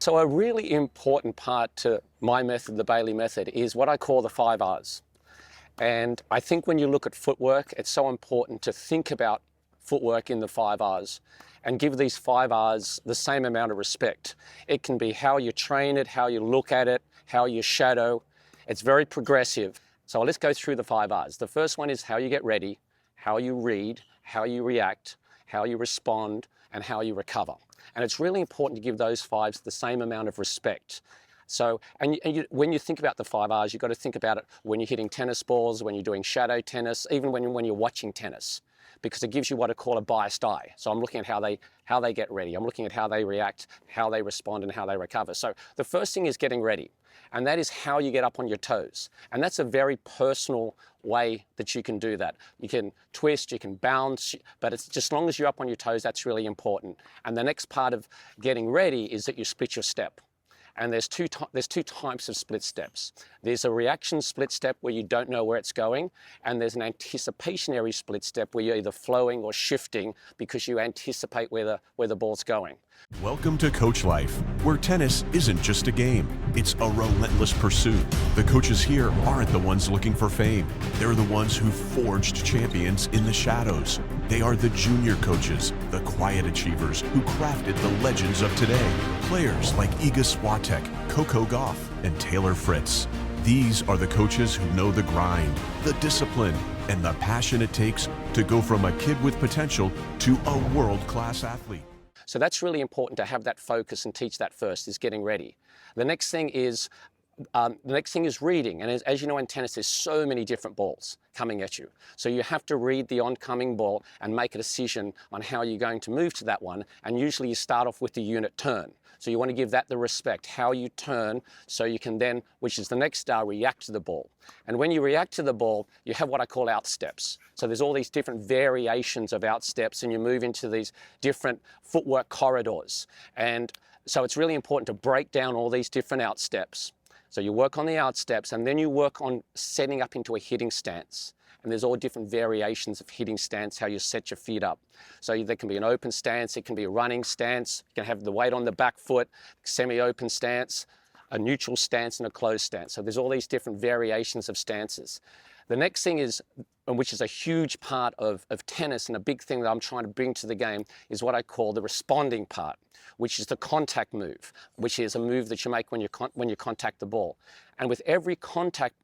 So a really important part to my method, the Bailey method, is what I call the 5 R's. And I think when you look at footwork, it's so important to think about footwork in the 5 R's and give these 5 R's the same amount of respect. It can be how you train it, how you look at it, how you shadow. It's very progressive. So let's go through the 5 R's. The first one is how you get ready, how you read, how you react, how you respond, and how you recover. And it's really important to give those 5s the same amount of respect. So, when you think about the 5 R's, you've got to think about it when you're hitting tennis balls, when you're doing shadow tennis, even when you're watching tennis, because it gives you what I call a biased eye. So I'm looking at how they get ready. I'm looking at how they react, how they respond, and how they recover. So the first thing is getting ready, and that is how you get up on your toes. And that's a very personal way that you can do that. You can twist, you can bounce, but it's just as long as you're up on your toes, that's really important. And the next part of getting ready is that you split your step. And there's two types of split steps. There's a reaction split step where you don't know where it's going, and there's an anticipationary split step where you're either flowing or shifting because you anticipate where the ball's going. Welcome to Coach Life, where tennis isn't just a game, it's a relentless pursuit. The coaches here aren't the ones looking for fame. They're the ones who forged champions in the shadows. They are the junior coaches, the quiet achievers who crafted the legends of today. Players like Iga Swiatek, Coco Gauff, and Taylor Fritz. These are the coaches who know the grind, the discipline, and the passion it takes to go from a kid with potential to a world-class athlete. So that's really important to have that focus and teach that first, is getting ready. The next thing is reading. And as you know, in tennis, there's so many different balls coming at you. So you have to read the oncoming ball and make a decision on how you're going to move to that one. And usually you start off with the unit turn. So you want to give that the respect, how you turn, so you can then, which is the next star, react to the ball. And when you react to the ball, you have what I call outsteps. So there's all these different variations of outsteps, and you move into these different footwork corridors. And so it's really important to break down all these different outsteps. So you work on the outsteps, and then you work on setting up into a hitting stance. And there's all different variations of hitting stance, how you set your feet up. So there can be an open stance, it can be a running stance, you can have the weight on the back foot, semi-open stance, a neutral stance, and a closed stance. So there's all these different variations of stances. The next thing is, which is a huge part of tennis and a big thing that I'm trying to bring to the game, is what I call the responding part, which is the contact move, which is a move that you make when you contact the ball. And with every contact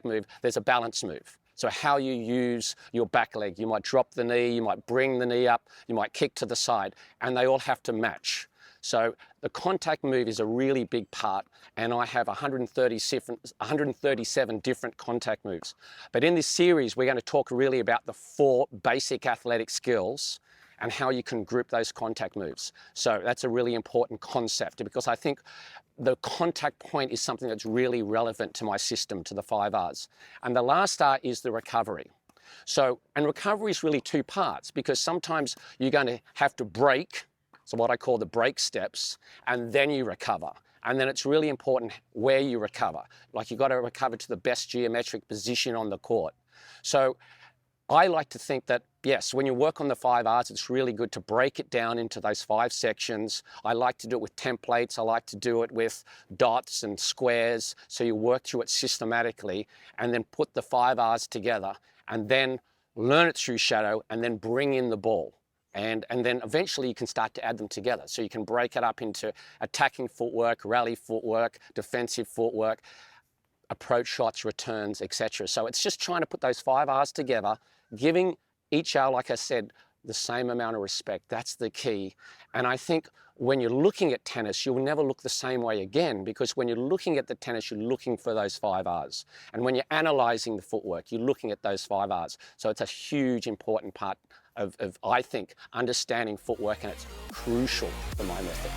move, there's a balance move. So how you use your back leg. You might drop the knee, you might bring the knee up, you might kick to the side, and they all have to match. So the contact move is a really big part, and I have 137 different contact moves. But in this series, we're going to talk really about the 4 basic athletic skills and how you can group those contact moves. So that's a really important concept, because I think the contact point is something that's really relevant to my system, to the 5 R's. And the last R is the recovery. So, and recovery is really 2 parts, because sometimes you're going to have to break, so what I call the break steps, and then you recover. And then it's really important where you recover. Like, you've got to recover to the best geometric position on the court. So I like to think that, yes, when you work on the 5 R's, it's really good to break it down into those 5 sections. I like to do it with templates. I like to do it with dots and squares. So you work through it systematically and then put the 5 R's together and then learn it through shadow and then bring in the ball. And then eventually you can start to add them together. So you can break it up into attacking footwork, rally footwork, defensive footwork, approach shots, returns, etc. So it's just trying to put those 5 R's together, giving each R, like I said, the same amount of respect. That's the key. And I think when you're looking at tennis, you'll never look the same way again, because when you're looking at the tennis, you're looking for those 5 R's. And when you're analyzing the footwork, you're looking at those 5 R's. So it's a huge, important part of I think, understanding footwork, and it's crucial for my method.